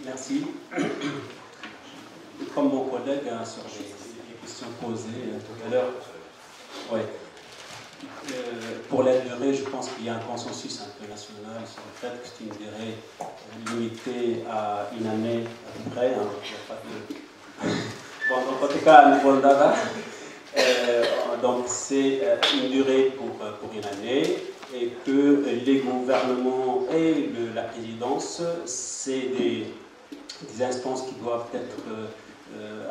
Merci. Comme mon collègue sur les questions posées tout à l'heure, ouais. Pour la durée, je pense qu'il y a un consensus international sur le fait que c'est une durée limitée à une année à peu près. Hein, il n'y a pas de... Bon, donc, en tout cas, à niveau d'Ava, donc c'est une durée pour une année, et que les gouvernements et la présidence, c'est des instances qui doivent être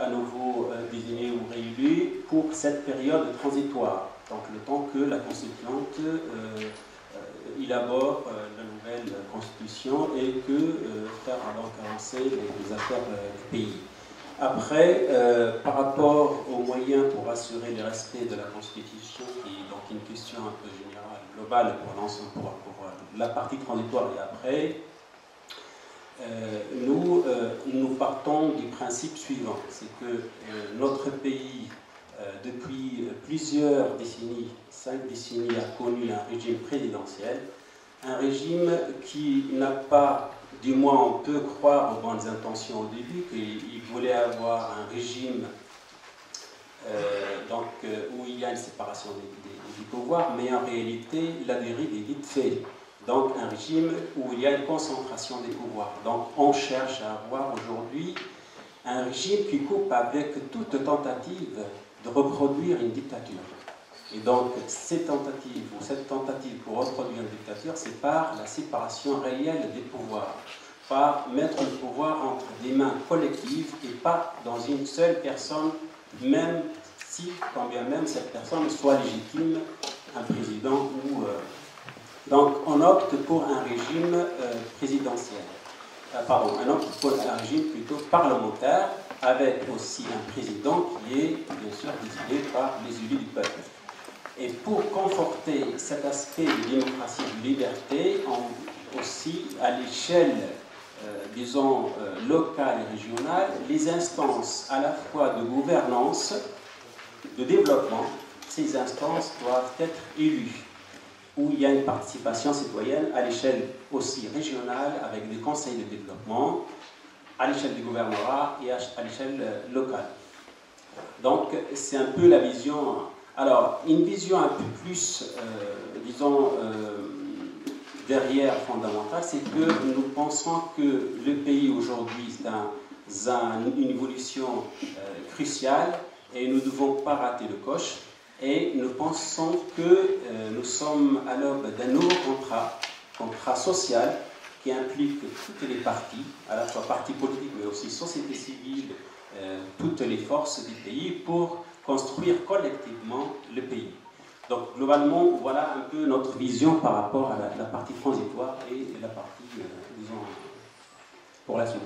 à nouveau désignées ou réélues pour cette période transitoire. Donc le temps que la constituante élabore la nouvelle constitution et que faire donc avancer les affaires du pays. Après, par rapport aux moyens pour assurer le respect de la constitution, qui est donc une question un peu générale, globale pour l'ensemble, pour la partie transitoire et après, nous partons du principe suivant, c'est que notre pays, depuis plusieurs décennies, 5 décennies, a connu un régime présidentiel, un régime qui n'a pas, du moins on peut croire aux bonnes intentions au début, qu'il voulait avoir un régime où il y a une séparation des pouvoirs, mais en réalité la dérive est vite faite. Donc un régime où il y a une concentration des pouvoirs. Donc on cherche à avoir aujourd'hui un régime qui coupe avec toute tentative de reproduire une dictature. Et donc cette tentative pour reproduire une dictature, c'est par la séparation réelle des pouvoirs, par mettre le pouvoir entre des mains collectives et pas dans une seule personne, même si, quand bien même cette personne soit légitime, un président ou... Donc on opte pour un régime présidentiel. On opte pour un régime plutôt parlementaire, avec aussi un président qui est bien sûr désigné par les élus du peuple. Et pour conforter cet aspect de démocratie et de liberté, aussi à l'échelle, disons, locale et régionale, les instances à la fois de gouvernance, de développement, ces instances doivent être élues, où il y a une participation citoyenne à l'échelle aussi régionale, avec des conseils de développement, à l'échelle du gouvernorat et à l'échelle locale. Donc, c'est un peu la vision... Alors, une vision un peu plus, disons, derrière fondamentale, c'est que nous pensons que le pays aujourd'hui, c'est une évolution cruciale et nous ne devons pas rater le coche. Et nous pensons que nous sommes à l'aube d'un nouveau contrat social, qui implique toutes les parties, à la fois partis politiques, mais aussi société civile, toutes les forces du pays, pour construire collectivement le pays. Donc, globalement, voilà un peu notre vision par rapport à la partie transitoire et la partie, disons, pour la suite.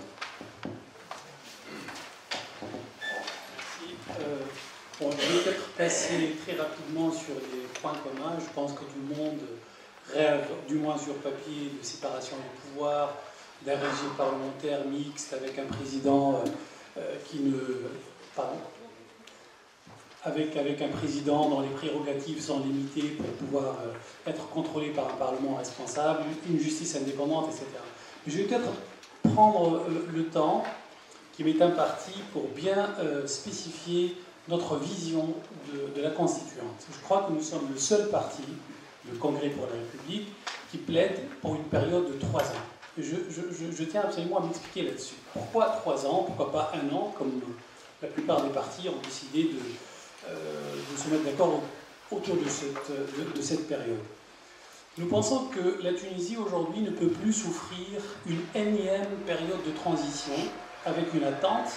Bon, je vais peut-être passer très rapidement sur les points communs. Je pense que tout le monde rêve, du moins sur papier, de séparation des pouvoirs, d'un régime parlementaire mixte avec un président avec un président dont les prérogatives sont limitées pour pouvoir être contrôlé par un parlement responsable, une justice indépendante, etc. Mais je vais peut-être prendre le temps qui m'est imparti pour bien spécifier notre vision de la Constituante. Je crois que nous sommes le seul parti, le Congrès pour la République, qui plaide pour une période de 3 ans. Je tiens absolument à m'expliquer là-dessus. Pourquoi 3 ans? Pourquoi pas 1 an, comme la plupart des partis ont décidé de se mettre d'accord autour de cette période? Nous pensons que la Tunisie aujourd'hui ne peut plus souffrir une énième période de transition avec une attente,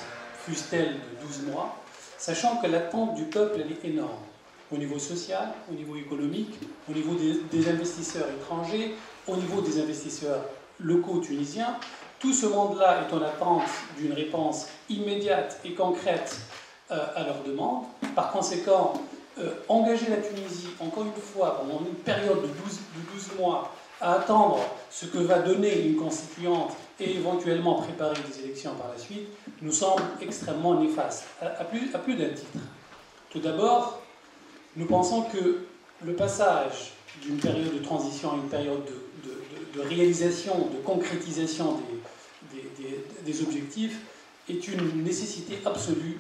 fût-elle de 12 mois, sachant que l'attente du peuple elle est énorme, au niveau social, au niveau économique, au niveau des investisseurs étrangers, au niveau des investisseurs locaux tunisiens. Tout ce monde-là est en attente d'une réponse immédiate et concrète à leurs demandes. Par conséquent, engager la Tunisie, encore une fois, pendant une période de 12 mois, à attendre ce que va donner une constituante et éventuellement préparer des élections par la suite, nous semble extrêmement néfaste, à plus d'un titre. Tout d'abord, nous pensons que le passage d'une période de transition à une période réalisation, de concrétisation des objectifs est une nécessité absolue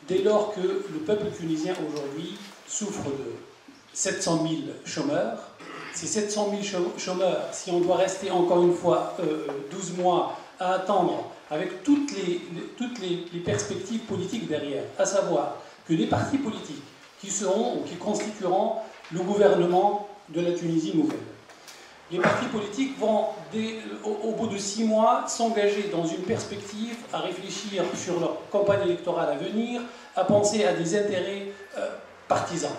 dès lors que le peuple tunisien aujourd'hui souffre de 700 000 chômeurs. Ces 700 000 chômeurs, si on doit rester encore une fois 12 mois à attendre, avec toutes les perspectives politiques derrière, à savoir que les partis politiques qui seront ou qui constitueront le gouvernement de la Tunisie nouvelle. Les partis politiques vont, au bout de 6 mois, s'engager dans une perspective à réfléchir sur leur campagne électorale à venir, à penser à des intérêts partisans.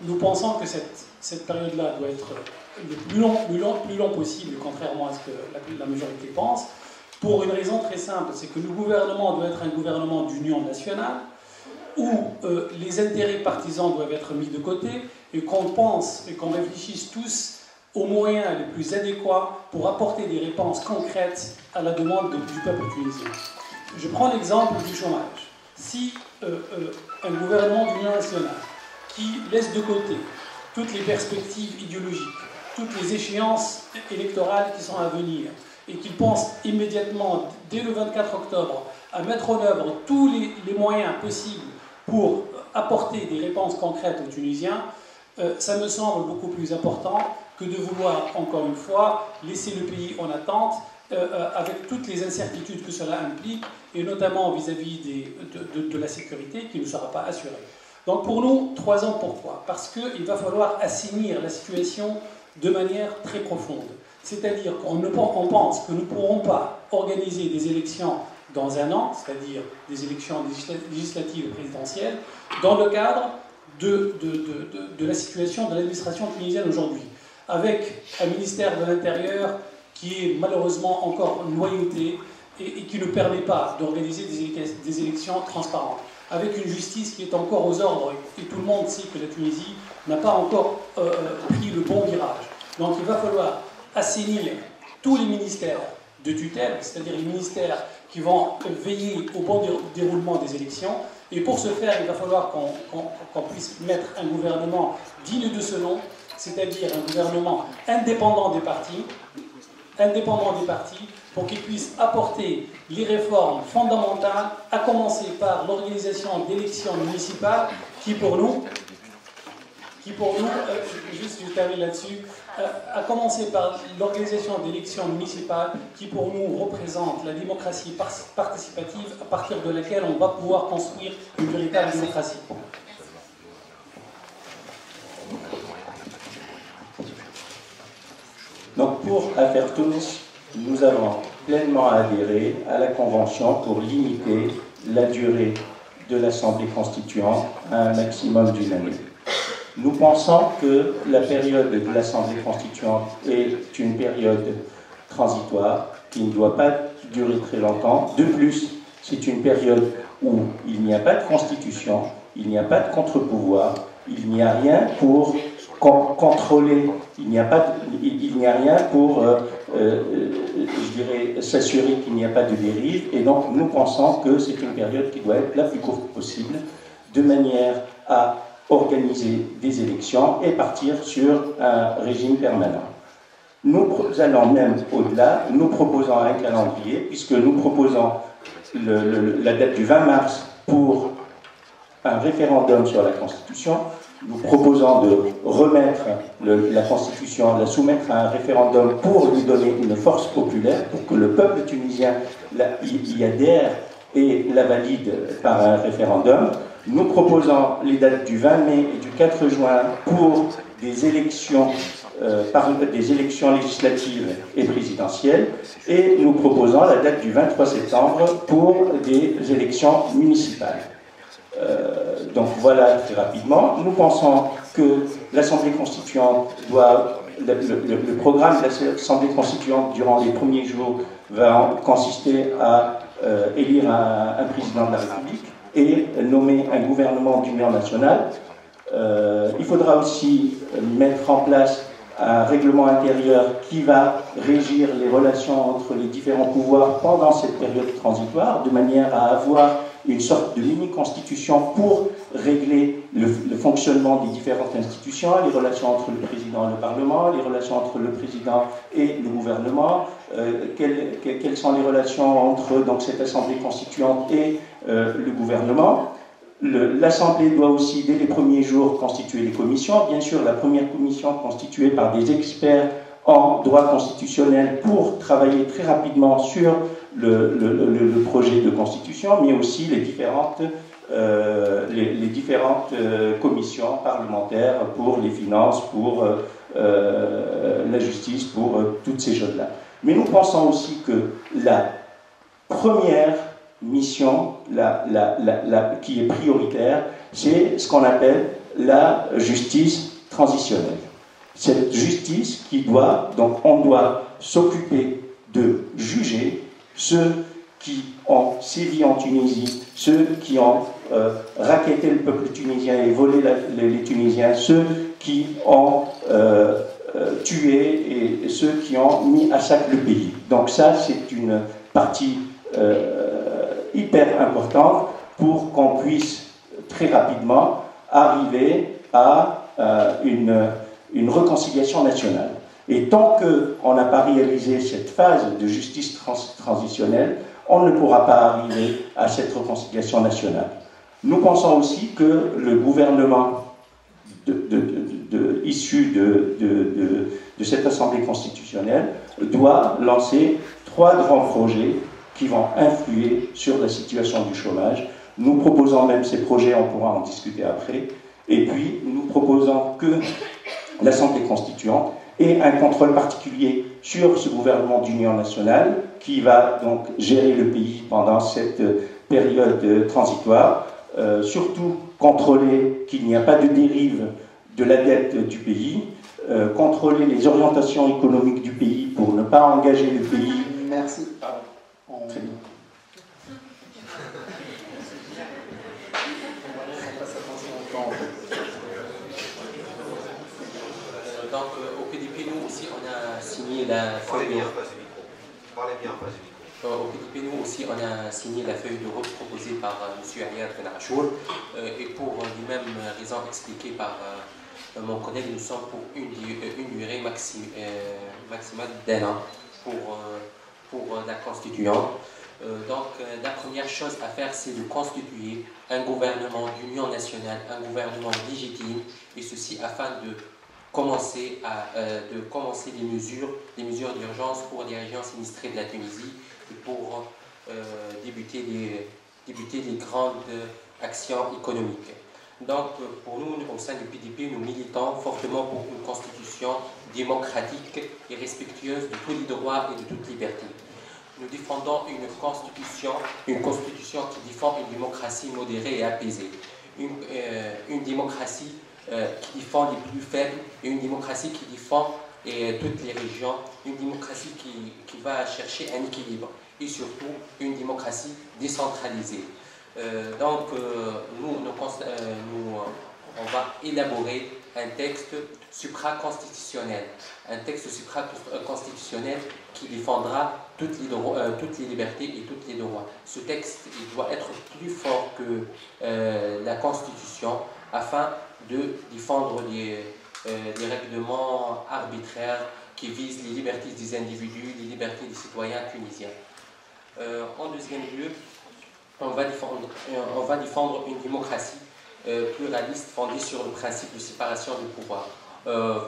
Nous pensons que cette période-là doit être le plus long possible, contrairement à ce que la majorité pense, pour une raison très simple, c'est que le gouvernement doit être un gouvernement d'union nationale, où les intérêts partisans doivent être mis de côté, et qu'on pense et qu'on réfléchisse tous aux moyens les plus adéquats pour apporter des réponses concrètes à la demande du peuple tunisien. Je prends l'exemple du chômage. Si un gouvernement d'union nationale qui laisse de côté toutes les perspectives idéologiques, toutes les échéances électorales qui sont à venir, et qu'il pense immédiatement, dès le 24 octobre, à mettre en œuvre tous les moyens possibles pour apporter des réponses concrètes aux Tunisiens, ça me semble beaucoup plus important que de vouloir, encore une fois, laisser le pays en attente, avec toutes les incertitudes que cela implique, et notamment vis-à-vis de la sécurité qui ne sera pas assurée. Donc pour nous, 3 ans, pourquoi? Parce qu'il va falloir assainir la situation de manière très profonde. C'est-à-dire qu'on pense que nous ne pourrons pas organiser des élections dans 1 an, c'est-à-dire des élections législatives et présidentielles, dans le cadre de la situation de l'administration tunisienne aujourd'hui, avec un ministère de l'Intérieur qui est malheureusement encore noyauté et qui ne permet pas d'organiser des élections transparentes, avec une justice qui est encore aux ordres, et tout le monde sait que la Tunisie n'a pas encore pris le bon virage. Donc il va falloir assainir tous les ministères de tutelle, c'est-à-dire les ministères qui vont veiller au bon déroulement des élections. Et pour ce faire, il va falloir qu'on puisse mettre un gouvernement digne de ce nom, c'est-à-dire un gouvernement indépendant des partis, pour qu'il puisse apporter les réformes fondamentales, à commencer par l'organisation d'élections municipales qui pour nous, juste je termine là-dessus, à commencer par l'organisation d'élections municipales qui pour nous représente la démocratie participative à partir de laquelle on va pouvoir construire une véritable démocratie. Donc pour Affaires Tunis, nous avons pleinement adhéré à la Convention pour limiter la durée de l'Assemblée constituante à un maximum d'1 année. Nous pensons que la période de l'Assemblée constituante est une période transitoire qui ne doit pas durer très longtemps. De plus, c'est une période où il n'y a pas de constitution, il n'y a pas de contre-pouvoir, il n'y a rien pour contrôler, il n'y a rien pour, je dirais, s'assurer qu'il n'y a pas de dérive. Et donc, nous pensons que c'est une période qui doit être la plus courte possible, de manière à organiser des élections et partir sur un régime permanent. Nous allons même au-delà, nous proposons un calendrier, puisque nous proposons la date du 20 mars pour un référendum sur la Constitution. Nous proposons de remettre la Constitution, la soumettre à un référendum pour lui donner une force populaire, pour que le peuple tunisien y adhère et la valide par un référendum. Nous proposons les dates du 20 mai et du 4 juin pour des élections législatives et présidentielles, et nous proposons la date du 23 septembre pour des élections municipales. Donc voilà, très rapidement, nous pensons que l'Assemblée constituante le programme de l'Assemblée constituante durant les premiers jours va consister à élire un président de la République et nommer un gouvernement d'union nationale. Il faudra aussi mettre en place un règlement intérieur qui va régir les relations entre les différents pouvoirs pendant cette période transitoire, de manière à avoir une sorte de mini-constitution pour régler le fonctionnement des différentes institutions, les relations entre le président et le Parlement, les relations entre le président et le gouvernement, quelles sont les relations entre donc, cette assemblée constituante et le gouvernement. L'Assemblée doit aussi, dès les premiers jours, constituer les commissions. Bien sûr, la première commission constituée par des experts en droit constitutionnel pour travailler très rapidement sur le projet de constitution, mais aussi les différentes commissions parlementaires pour les finances, pour la justice, pour toutes ces choses-là. Mais nous pensons aussi que la première mission qui est prioritaire, c'est ce qu'on appelle la justice transitionnelle. Cette justice qui doit, donc on doit s'occuper de juger ceux qui ont sévi en Tunisie, ceux qui ont racketté le peuple tunisien et volé les Tunisiens, ceux qui ont tué et ceux qui ont mis à sac le pays. Donc ça, c'est une partie hyper importante pour qu'on puisse très rapidement arriver à une réconciliation nationale. Et tant qu'on n'a pas réalisé cette phase de justice transitionnelle, on ne pourra pas arriver à cette réconciliation nationale. Nous pensons aussi que le gouvernement issu de cette Assemblée constitutionnelle doit lancer 3 grands projets qui vont influer sur la situation du chômage. Nous proposons même ces projets, on pourra en discuter après, et puis nous proposons que l'Assemblée constituante ait un contrôle particulier sur ce gouvernement d'union nationale qui va donc gérer le pays pendant cette période transitoire, surtout contrôler qu'il n'y a pas de dérive de la dette du pays, contrôler les orientations économiques du pays pour ne pas engager le pays. Merci. Très bien. Donc au PDP, nous aussi, on a signé la feuille de route. Au PDP, nous aussi, on a signé la feuille de route proposée par M. Ayad Ben Achour. Et pour les mêmes raisons expliquées par mon collègue, nous sommes pour une durée maximale d'1 an pour la constituante. Donc la première chose à faire, c'est de constituer un gouvernement d'union nationale, un gouvernement légitime, et ceci afin de commencer les mesures d'urgence pour les régions sinistrées de la Tunisie et pour débuter les grandes actions économiques. Donc pour nous, au sein du PDP, nous militons fortement pour une constitution démocratique et respectueuse de tous les droits et de toutes les libertés. Nous défendons une constitution qui défend une démocratie modérée et apaisée, une démocratie qui défend les plus faibles, et une démocratie qui défend toutes les régions, une démocratie qui va chercher un équilibre, et surtout une démocratie décentralisée. Donc on va élaborer un texte supraconstitutionnel, qui défendra toutes les libertés et tous les droits. Ce texte, il doit être plus fort que la Constitution afin de défendre les règlements arbitraires qui visent les libertés des individus, les libertés des citoyens tunisiens. En deuxième lieu, on va défendre une démocratie pluraliste fondée sur le principe de séparation du pouvoir.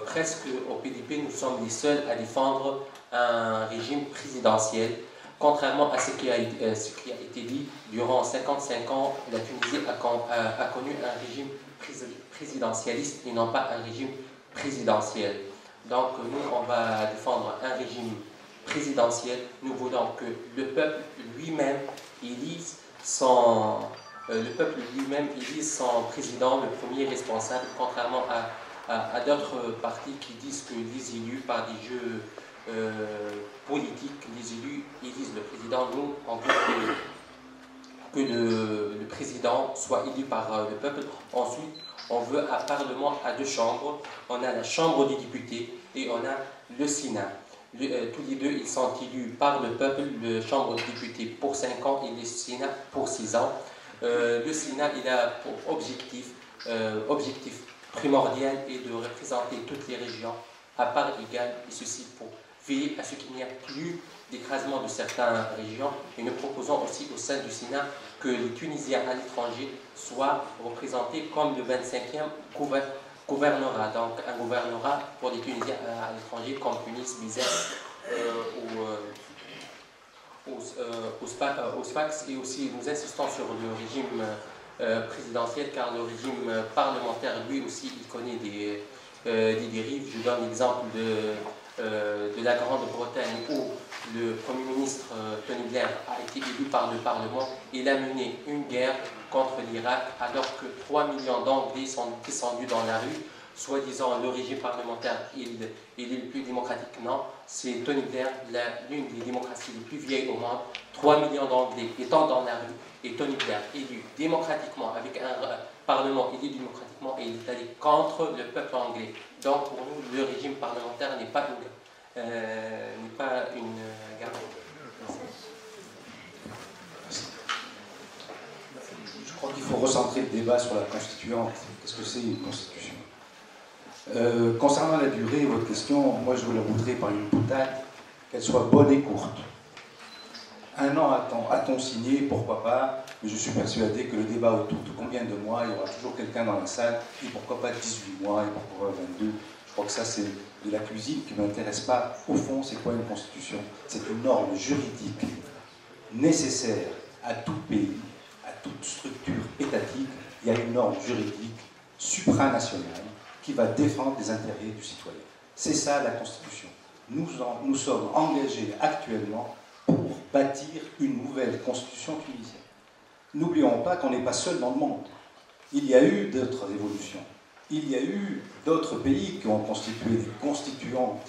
Presque au PDP, nous sommes les seuls à défendre un régime présidentiel. Contrairement à ce qui a été dit, durant 55 ans, la Tunisie a connu un régime présidentialiste et non pas un régime présidentiel. Donc nous, on va défendre un régime présidentiel. Nous voulons que le peuple lui-même élise son président, le premier responsable, contrairement à d'autres partis qui disent que les élus, par des jeux politiques, les élus élisent le président. Nous, on veut que le président soit élu par le peuple. Ensuite, on veut un parlement à 2 chambres. On a la Chambre des députés et on a le Sénat. Tous les deux, ils sont élus par le peuple, la Chambre des députés pour 5 ans et le Sénat pour 6 ans. Le Sénat, il a pour objectif primordial est de représenter toutes les régions à part égale, et ceci pour veiller à ce qu'il n'y ait plus d'écrasement de certaines régions. Et nous proposons aussi au sein du Sénat que les Tunisiens à l'étranger soient représentés comme le 25e gouvernorat. Donc un gouvernorat pour les Tunisiens à l'étranger comme Tunis, Bizet au SPAX. Et aussi nous insistons sur le régime présidentiel, car le régime parlementaire, lui aussi, il connaît des dérives. Je donne l'exemple de la Grande-Bretagne où le Premier ministre Tony Blair a été élu par le Parlement. Il a mené une guerre contre l'Irak alors que 3 millions d'Anglais sont descendus dans la rue, soi-disant le régime parlementaire il est le plus démocratique. Non, c'est Tony Blair, l'une des démocraties les plus vieilles au monde. 3 millions d'Anglais étant dans la rue et Tony Blair élu démocratiquement avec un Parlement élu démocratiquement, et il est allé contre le peuple anglais. Donc pour nous, le régime parlementaire n'est pas une garde. Je crois qu'il faut recentrer le débat sur la constituante. Qu'est-ce que c'est une constitution? Concernant la durée, votre question, moi je vous la voudrais par une boutade, qu'elle soit bonne et courte. 1 an a-t-on signé, pourquoi pas, mais je suis persuadé que le débat autour de combien de mois, il y aura toujours quelqu'un dans la salle, et pourquoi pas 18 mois, et pourquoi pas 22. Je crois que ça c'est de la cuisine qui ne m'intéresse pas. Au fond, c'est quoi une constitution? C'est une norme juridique nécessaire à tout pays, à toute structure étatique. Il y a une norme juridique supranationale qui va défendre les intérêts du citoyen. C'est ça la constitution. Nous sommes engagés actuellement pour bâtir une nouvelle constitution tunisienne. N'oublions pas qu'on n'est pas seul dans le monde. Il y a eu d'autres évolutions. Il y a eu d'autres pays qui ont constitué des constituantes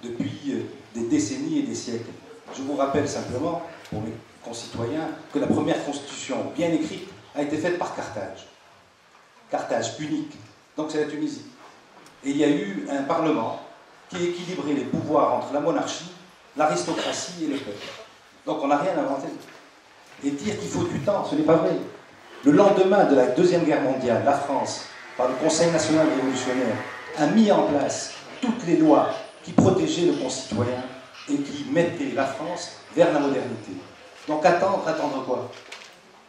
depuis des décennies et des siècles. Je vous rappelle simplement, pour mes concitoyens, que la première constitution bien écrite a été faite par Carthage. Carthage unique. Donc c'est la Tunisie. Et il y a eu un parlement qui équilibrait les pouvoirs entre la monarchie, l'aristocratie et le peuple. Donc on n'a rien inventé. Et dire qu'il faut du temps, ce n'est pas vrai. Le lendemain de la Deuxième Guerre mondiale, la France, par le Conseil national révolutionnaire, a mis en place toutes les lois qui protégeaient le concitoyen et qui mettaient la France vers la modernité. Donc attendre quoi?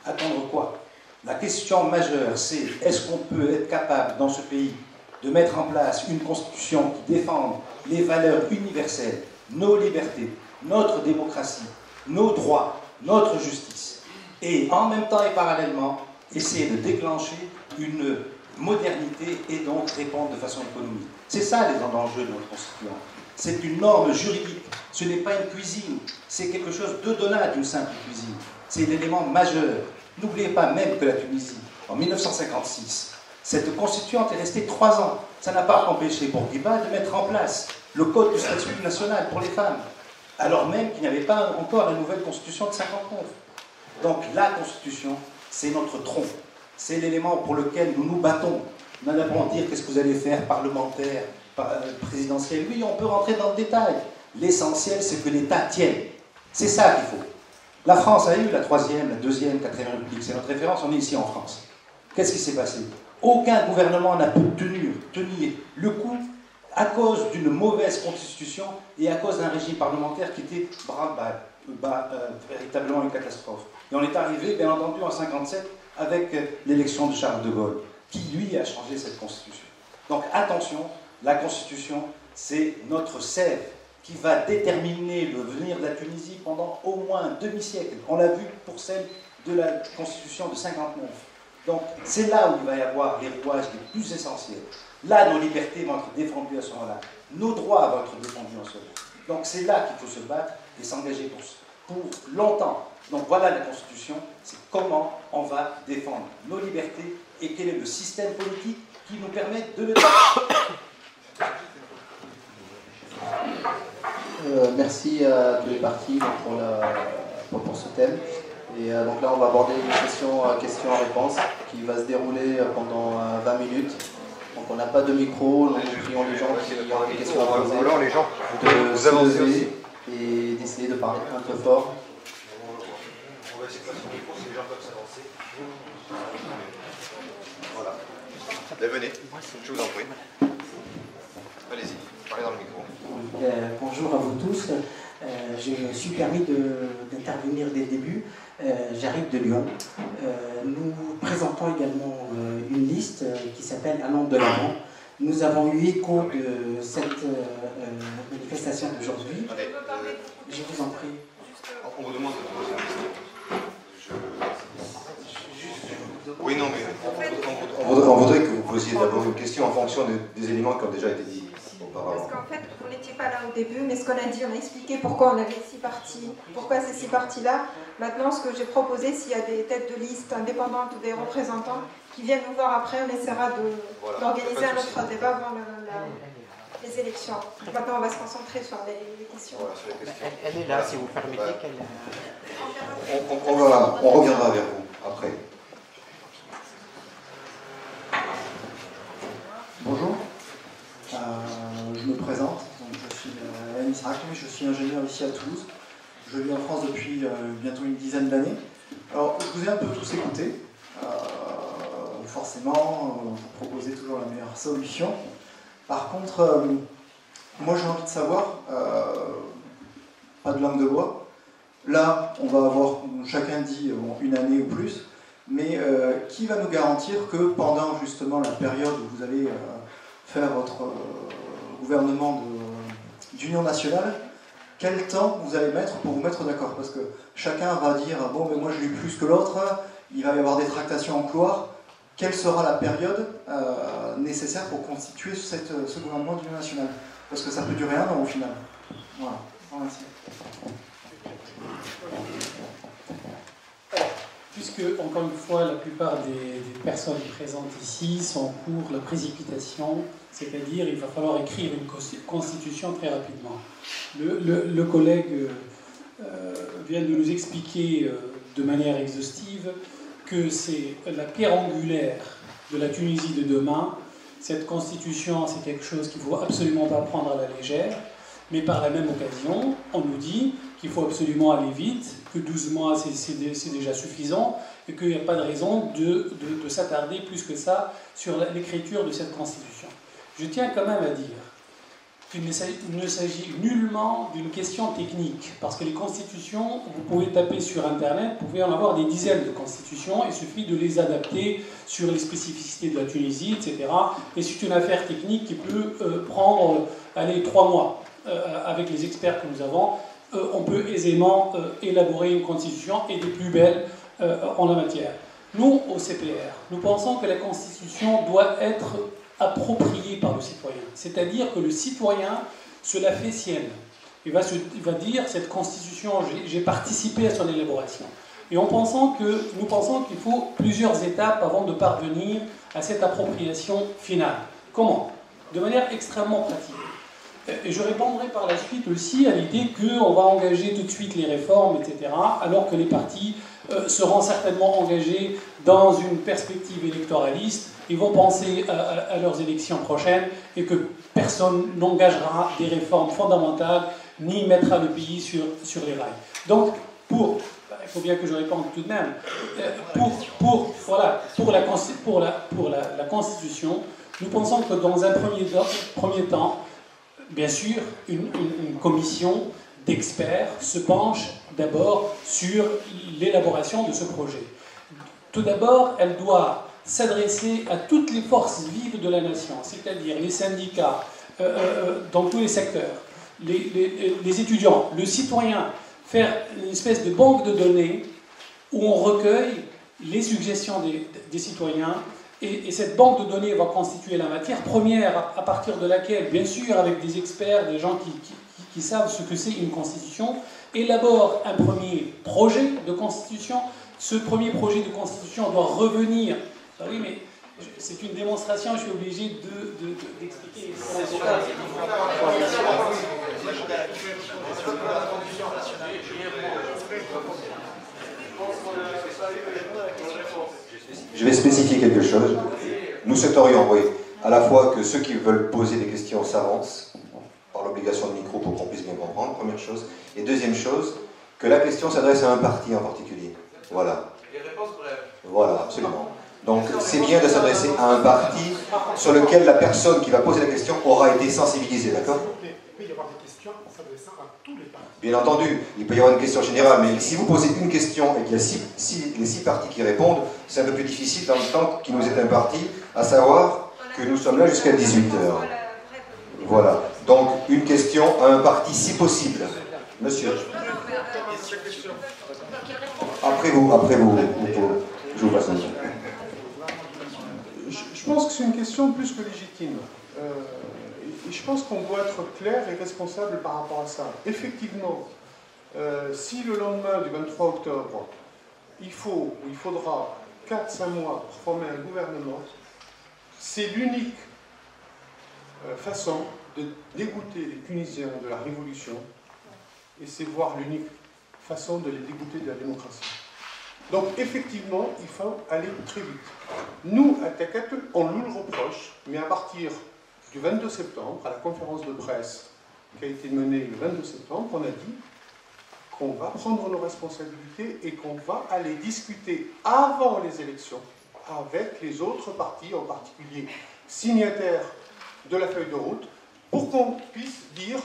Attendre quoi? La question majeure, c'est est-ce qu'on peut être capable dans ce pays de mettre en place une constitution qui défende les valeurs universelles, nos libertés, notre démocratie, nos droits, notre justice, et en même temps et parallèlement essayer de déclencher une modernité et donc répondre de façon économique. C'est ça les enjeux de notre constitution. C'est une norme juridique, ce n'est pas une cuisine, c'est quelque chose d'au-delà d'une simple cuisine. C'est l'élément majeur. N'oubliez pas même que la Tunisie, en 1956, cette constituante est restée 3 ans. Ça n'a pas empêché Bourguiba de mettre en place le code du statut national pour les femmes, alors même qu'il n'y avait pas encore la nouvelle constitution de 59. Donc la constitution, c'est notre tronc. C'est l'élément pour lequel nous nous battons. Nous n'allons pas dire qu'est-ce que vous allez faire, parlementaire, présidentiel. Oui, on peut rentrer dans le détail. L'essentiel, c'est que l'État tienne. C'est ça qu'il faut. La France a eu la 3e, la 2e, 4e République. C'est notre référence, on est ici en France. Qu'est-ce qui s'est passé? Aucun gouvernement n'a pu tenir le coup à cause d'une mauvaise constitution et à cause d'un régime parlementaire qui était véritablement une catastrophe. Et on est arrivé, bien entendu, en 1957 avec l'élection de Charles de Gaulle, qui, lui, a changé cette constitution. Donc, attention, la constitution, c'est notre sève qui va déterminer le venir de la Tunisie pendant au moins un demi-siècle. On l'a vu pour celle de la constitution de 1959. Donc, c'est là où il va y avoir les rouages les plus essentiels. Là, nos libertés vont être défendues à ce moment-là. Nos droits vont être défendus en ce moment. Donc, c'est là qu'il faut se battre et s'engager pour longtemps. Donc, voilà la Constitution, c'est comment on va défendre nos libertés et quel est le système politique qui nous permet de le faire. Merci à tous les partis pour ce thème. Et donc là, on va aborder une session questions-réponses qui va se dérouler pendant 20 minutes. Donc on n'a pas de micro, nous prions les gens qui ont des questions à poser de se lever et d'essayer de parler un peu fort. On va laisser passer le micro si les gens peuvent s'avancer. Voilà. Ben, venez, je vous en prie. Allez-y, parlez dans le micro. Bonjour à vous tous. Je me suis permis d'intervenir dès le début. J'arrive de Lyon. Nous présentons également une liste qui s'appelle Allons de l'avant. Nous avons eu écho de cette manifestation d'aujourd'hui. Je vous en prie. On vous demande de poser une question. Oui, non, mais on voudrait que vous posiez d'abord une question en fonction des éléments qui ont déjà été dits auparavant. Parce qu'en fait, vous n'étiez pas là au début, mais ce qu'on a dit, on a expliqué pourquoi on avait 6 parties, pourquoi ces 6 parties-là. Maintenant, ce que j'ai proposé, s'il y a des têtes de liste indépendantes ou des représentants qui viennent nous voir après, on essaiera d'organiser un autre débat avant les élections. Maintenant, on va se concentrer sur les questions. Voilà, sur les questions. Elle est là, si vous permettez qu'elle... On reviendra vers vous après. Bonjour, je me présente, donc je suis Yanis Rakmi, je suis ingénieur ici à Toulouse. Je vis en France depuis bientôt une dizaine d'années. Alors, je vous ai un peu tous écoutés. Forcément, vous proposez toujours la meilleure solution. Par contre, moi j'ai envie de savoir, pas de langue de bois, là on va avoir, chacun dit une année ou plus, mais qui va nous garantir que pendant justement la période où vous allez faire votre gouvernement d'union nationale, quel temps vous allez mettre pour vous mettre d'accord? Parce que chacun va dire, bon mais moi je l'ai plus que l'autre, il va y avoir des tractations en couloir. Quelle sera la période nécessaire pour constituer ce gouvernement d'union nationale? Parce que ça peut durer 1 an au final. Voilà, merci. Puisque, encore une fois, la plupart des personnes présentes ici sont pour la précipitation, c'est-à-dire il va falloir écrire une constitution très rapidement. Le collègue vient de nous expliquer de manière exhaustive que c'est la pierre angulaire de la Tunisie de demain. Cette constitution, c'est quelque chose qu'il ne faut absolument pas prendre à la légère, mais par la même occasion, on nous dit qu'il faut absolument aller vite, que 12 mois c'est déjà suffisant, et qu'il n'y a pas de raison de s'attarder plus que ça sur l'écriture de cette constitution. Je tiens quand même à dire qu'il ne s'agit nullement d'une question technique, parce que les constitutions, vous pouvez taper sur Internet, vous pouvez en avoir des dizaines de constitutions, il suffit de les adapter sur les spécificités de la Tunisie, etc. Et c'est une affaire technique qui peut prendre 3 mois. Avec les experts que nous avons, on peut aisément élaborer une constitution et des plus belles en la matière. Nous, au CPR, nous pensons que la constitution doit être appropriée par le citoyen. C'est-à-dire que le citoyen se la fait sienne. Il va dire, cette constitution, j'ai participé à son élaboration. Et nous pensons qu'il faut plusieurs étapes avant de parvenir à cette appropriation finale. Comment? De manière extrêmement pratique. Et je répondrai par la suite aussi à l'idée qu'on va engager tout de suite les réformes, etc., alors que les partis seront certainement engagés dans une perspective électoraliste. Ils vont penser à leurs élections prochaines et que personne n'engagera des réformes fondamentales ni mettra le pays sur les rails. Donc, il faut bien que je réponde tout de même, pour la Constitution, nous pensons que dans un premier temps, bien sûr, une commission d'experts se penche d'abord sur l'élaboration de ce projet. Tout d'abord, elle doit s'adresser à toutes les forces vives de la nation, c'est-à-dire les syndicats dans tous les secteurs, les étudiants, le citoyen, faire une espèce de banque de données où on recueille les suggestions des citoyens. Et cette banque de données va constituer la matière première à partir de laquelle, bien sûr, avec des experts, des gens qui savent ce que c'est une constitution, élabore un premier projet de constitution. Ce premier projet de constitution doit revenir. Ah oui, mais c'est une démonstration, je suis obligé d'expliquer. Je vais spécifier quelque chose. Nous souhaiterions, oui, à la fois que ceux qui veulent poser des questions s'avancent, par l'obligation de micro pour qu'on puisse bien comprendre, première chose. Et deuxième chose, que la question s'adresse à un parti en particulier. Voilà. Les réponses brèves. Voilà, absolument. Donc c'est bien de s'adresser à un parti sur lequel la personne qui va poser la question aura été sensibilisée, d'accord? Il peut y avoir des questions en s'adressant à tous les partis. Bien entendu, il peut y avoir une question générale, mais si vous posez une question et qu'il y a les 6 partis qui répondent, c'est un peu plus difficile dans le temps qui nous est imparti, à savoir que nous sommes là jusqu'à 18h. Voilà. Donc une question à un parti si possible. Monsieur. Après vous, je vous passe un truc. Je pense que c'est une question plus que légitime. Et je pense qu'on doit être clair et responsable par rapport à ça. Effectivement, si le lendemain du 23 octobre, il faudra 4-5 mois pour former un gouvernement, c'est l'unique façon de dégoûter les Tunisiens de la révolution, et c'est voire l'unique façon de les dégoûter de la démocratie. Donc effectivement, il faut aller très vite. Nous, à Takat, on nous le reproche, mais à partir du 22 septembre, à la conférence de presse qui a été menée le 22 septembre, on a dit qu'on va prendre nos responsabilités et qu'on va aller discuter avant les élections avec les autres partis, en particulier signataires de la feuille de route, pour qu'on puisse dire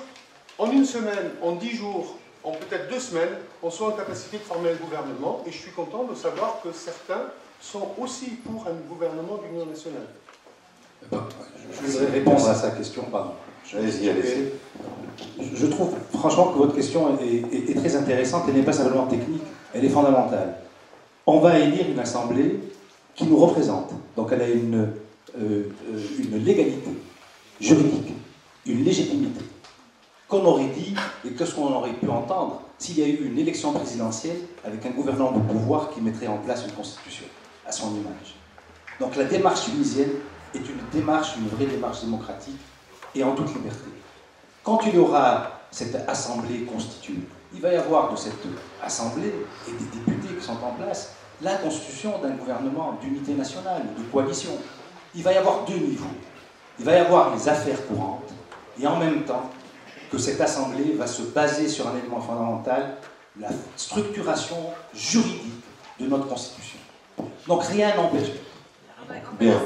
en une semaine, en 10 jours, en peut-être 2 semaines, on soit en capacité de former un gouvernement, et je suis content de savoir que certains sont aussi pour un gouvernement d'union nationale. Je voudrais répondre à sa question, pardon. Allez-y, allez-y. Je trouve franchement que votre question est très intéressante et n'est pas simplement technique, elle est fondamentale. On va élire une assemblée qui nous représente, donc elle a une légalité juridique, une légitimité, qu'on aurait dit, et que ce qu'on aurait pu entendre, s'il y a eu une élection présidentielle avec un gouvernement de pouvoir qui mettrait en place une constitution, à son image. Donc la démarche tunisienne est une vraie démarche démocratique, et en toute liberté. Quand il y aura cette assemblée constituée, il va y avoir de cette assemblée et des députés qui sont en place la constitution d'un gouvernement d'unité nationale, de coalition. Il va y avoir 2 niveaux. Il va y avoir les affaires courantes, et en même temps que cette assemblée va se baser sur un élément fondamental, la structuration juridique de notre constitution. Donc rien n'empêche. Bien.